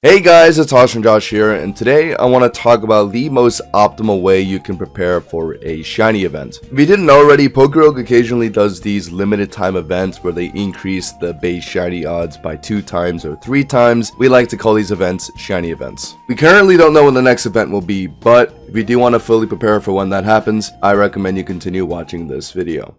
Hey guys, it's Awesome Josh here, and today I want to talk about the most optimal way you can prepare for a shiny event. If you didn't know already, PokéRogue occasionally does these limited time events where they increase the base shiny odds by 2 times or 3 times. We like to call these events shiny events. We currently don't know when the next event will be, but if you do want to fully prepare for when that happens, I recommend you continue watching this video.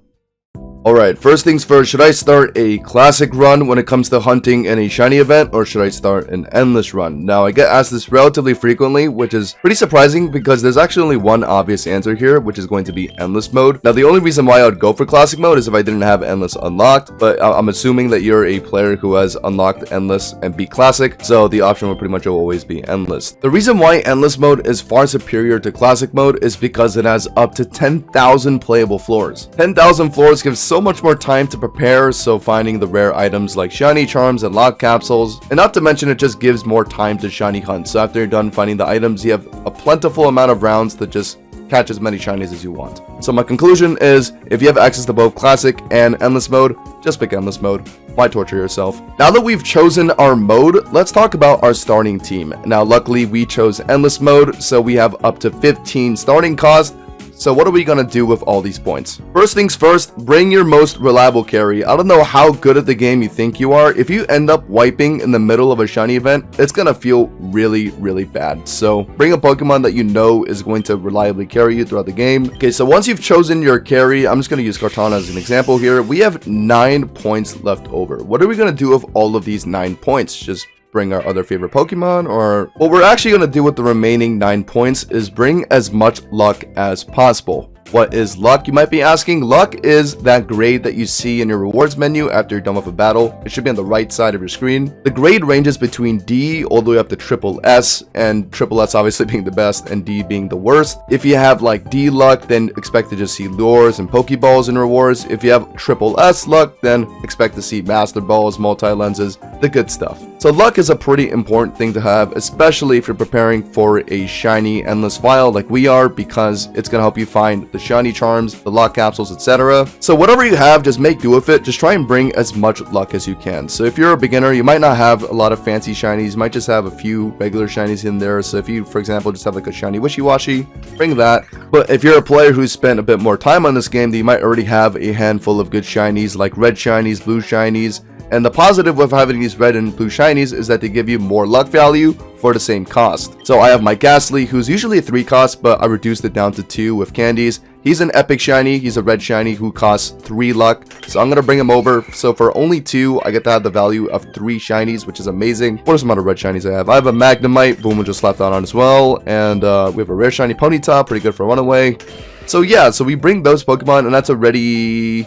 Alright, first things first, should I start a classic run when it comes to hunting in a shiny event, or should I start an endless run? Now, I get asked this relatively frequently, which is pretty surprising because there's actually only one obvious answer here, which is going to be endless mode. Now, the only reason why I would go for classic mode is if I didn't have endless unlocked, but I'm assuming that you're a player who has unlocked endless and beat classic, so the option would pretty much always be endless. The reason why endless mode is far superior to classic mode is because it has up to 10,000 playable floors. 10,000 floors gives so much more time to prepare, so finding the rare items like shiny charms and lock capsules, and not to mention it just gives more time to shiny hunt. So after you're done finding the items, you have a plentiful amount of rounds to just catch as many shinies as you want. So my conclusion is, if you have access to both classic and endless mode, just pick endless mode. Why torture yourself? Now that we've chosen our mode, let's talk about our starting team. Now luckily we chose endless mode, so we have up to 15 starting cost. So what are we going to do with all these points? First things first, bring your most reliable carry. I don't know how good at the game you think you are. If you end up wiping in the middle of a shiny event, it's going to feel really bad. So bring a Pokemon that you know is going to reliably carry you throughout the game. Okay, so once you've chosen your carry, I'm just going to use Kartana as an example here. We have 9 points left over. What are we going to do with all of these 9 points? Just bring our other favorite Pokemon? Or what we're actually going to do with the remaining 9 points is bring as much luck as possible. What is luck, you might be asking? Luck is that grade that you see in your rewards menu after you're done with a battle. It should be on the right side of your screen. The grade ranges between D all the way up to triple S, and triple S obviously being the best and D being the worst. If you have like D luck, then expect to just see lures and Pokeballs in rewards. If you have triple S luck, then expect to see Master Balls, multi-lenses, the good stuff. So luck is a pretty important thing to have, especially if you're preparing for a shiny endless file like we are, because it's going to help you find the shiny charms, the lock capsules, etc. So whatever you have, just make do with it. Just try and bring as much luck as you can. So if you're a beginner, you might not have a lot of fancy shinies, you might just have a few regular shinies in there. So if you, for example, just have like a shiny wishy-washy, bring that. But if you're a player who's spent a bit more time on this game, then you might already have a handful of good shinies like red shinies, blue shinies. And the positive with having these red and blue shinies is that they give you more luck value for the same cost. So I have my Ghastly, who's usually a 3 cost, but I reduced it down to 2 with candies. He's an epic shiny. He's a red shiny who costs 3 luck. So I'm going to bring him over. So for only 2, I get to have the value of 3 shinies, which is amazing. What are some other red shinies I have? I have a Magnemite. Boom, we'll just slap that on as well. And we have a rare shiny Ponyta. Pretty good for runaway. So yeah, so we bring those Pokemon, and that's already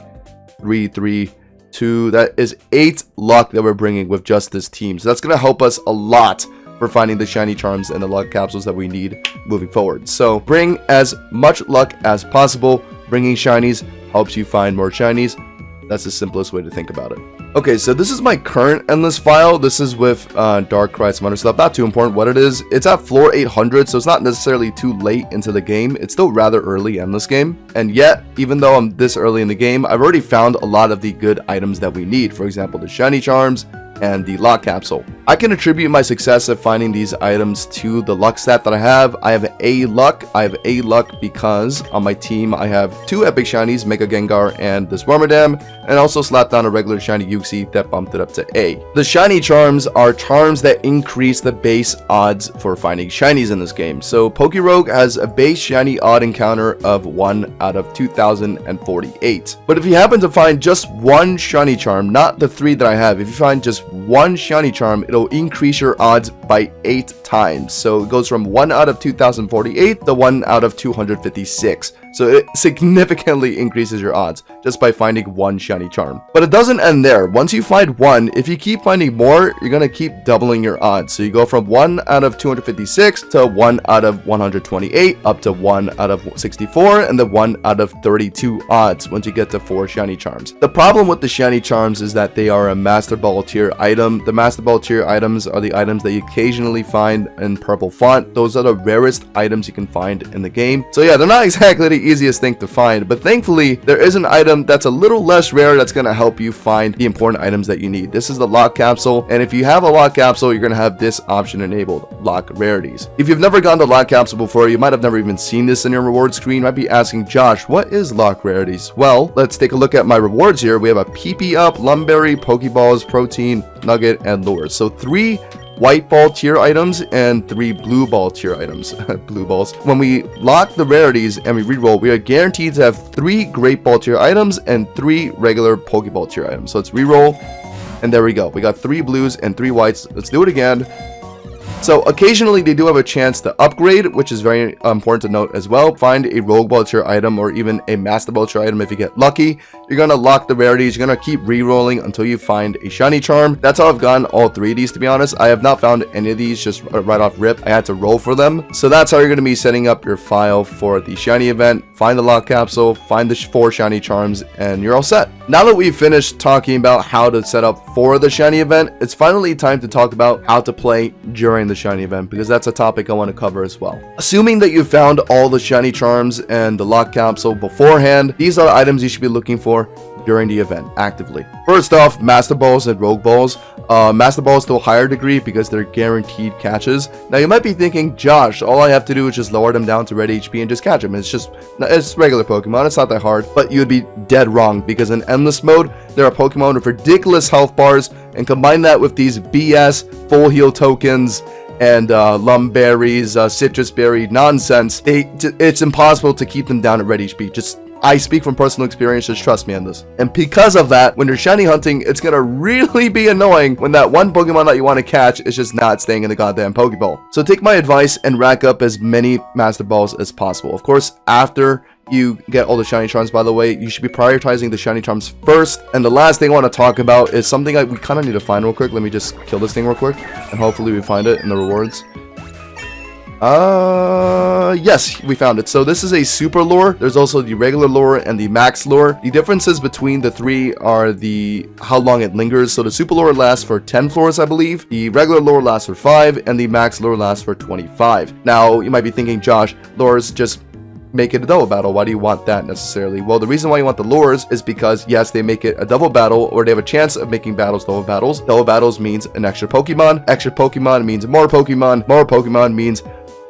3, 2, that is 8 luck that we're bringing with just this team. So that's going to help us a lot for finding the shiny charms and the luck capsules that we need moving forward. So bring as much luck as possible. Bringing shinies helps you find more shinies. That's the simplest way to think about it. Okay, so this is my current endless file. This is with Darkrai, some other stuff. Not too important what it is. It's at floor 800, so it's not necessarily too late into the game. It's still rather early in this game. And yet, even though I'm this early in the game, I've already found a lot of the good items that we need. For example, the shiny charms and the lock capsule. I can attribute my success of finding these items to the luck stat that I have. I have A luck. I have A luck because on my team I have 2 epic shinies, Mega Gengar and this Wormadam, and also slapped on a regular shiny Uxie that bumped it up to A. The shiny charms are charms that increase the base odds for finding shinies in this game. So PokéRogue has a base shiny odd encounter of 1 out of 2048. But if you happen to find just 1 shiny charm, not the 3 that I have, if you find just 1 shiny charm, it'll increase your odds by 8 times. So it goes from 1 out of 2048 to 1 out of 256. So it significantly increases your odds just by finding 1 shiny charm. But it doesn't end there. Once you find 1, if you keep finding more, you're going to keep doubling your odds. So you go from 1 out of 256 to 1 out of 128, up to 1 out of 64, and then 1 out of 32 odds once you get to 4 shiny charms. The problem with the shiny charms is that they are a Master Ball tier item. The Master Ball tier items are the items that you occasionally find in purple font. Those are the rarest items you can find in the game. So yeah, they're not exactly the easiest thing to find, but thankfully there is an item that's a little less rare that's going to help you find the important items that you need. This is the lock capsule, and if you have a lock capsule, you're going to have this option enabled, lock rarities. If you've never gotten the lock capsule before, you might have never even seen this in your reward screen. You might be asking, Josh, what is lock rarities? Well, let's take a look at my rewards here. We have a PP up, Lumberry, Pokeballs, Protein, Nugget, and Lures. So 3 white ball tier items and 3 blue ball tier items. Blue balls. When we lock the rarities and we reroll, we are guaranteed to have 3 great ball tier items and 3 regular Pokeball tier items. So let's reroll, and there we go. We got 3 blues and 3 whites. Let's do it again. So occasionally they do have a chance to upgrade, which is very important to note as well. Find a Rogue Ball tier item or even a Master Ball tier item if you get lucky. You're going to lock the rarities. You're going to keep re-rolling until you find a shiny charm. That's how I've gotten all 3 of these, to be honest. I have not found any of these just right off rip. I had to roll for them. So that's how you're going to be setting up your file for the shiny event. Find the lock capsule, find the 4 shiny charms, and you're all set. Now that we've finished talking about how to set up for the shiny event, it's finally time to talk about how to play during the shiny event, because that's a topic I want to cover as well. Assuming that you found all the shiny charms and the lock capsule beforehand, these are items you should be looking for during the event actively. First off, Master Balls and Rogue Balls. Master Balls to a higher degree because they're guaranteed catches. Now you might be thinking, Josh, all I have to do is just lower them down to red HP and just catch them. It's regular Pokemon, it's not that hard. But you'd be dead wrong, because in Endless Mode, there are Pokemon with ridiculous health bars, and combine that with these BS full heal tokens and Lumberries, Citrus Berry nonsense, it's impossible to keep them down at red HP. I speak from personal experience, just trust me on this. And because of that, when you're shiny hunting, it's gonna really be annoying when that one Pokemon that you want to catch is just not staying in the goddamn Pokeball. So take my advice and rack up as many Master Balls as possible. Of course, after you get all the shiny charms, by the way, you should be prioritizing the shiny charms first. And the last thing I want to talk about is something we kind of need to find real quick. Let me just kill this thing real quick, and hopefully we find it in the rewards. Yes, we found it. So this is a super lure. There's also the regular lure and the max lure. The differences between the 3 are how long it lingers. So the super lure lasts for 10 floors, I believe. The regular lure lasts for 5, and the max lure lasts for 25. Now, you might be thinking, Josh, lures just make it a double battle. Why do you want that necessarily? Well, the reason why you want the lures is because, yes, they make it a double battle, or they have a chance of making battles double battles. Double battles means an extra Pokemon. Extra Pokemon means more Pokemon. More Pokemon means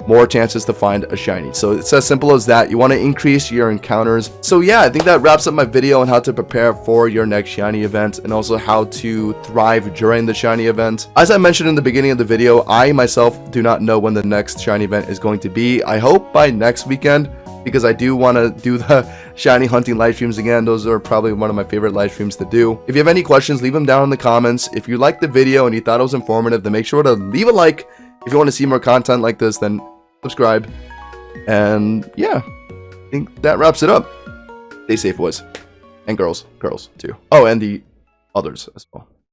more chances to find a shiny. So it's as simple as that. You want to increase your encounters. So yeah, I think that wraps up my video on how to prepare for your next shiny event, and also how to thrive during the shiny event. As I mentioned in the beginning of the video, I myself do not know when the next shiny event is going to be. I hope by next weekend, because I do want to do the shiny hunting live streams again. Those are probably one of my favorite live streams to do. If you have any questions, leave them down in the comments. If you liked the video and you thought it was informative, then make sure to leave a like. If you want to see more content like this, then subscribe. And yeah, I think that wraps it up. Stay safe, boys and girls too. Oh, and the others as well.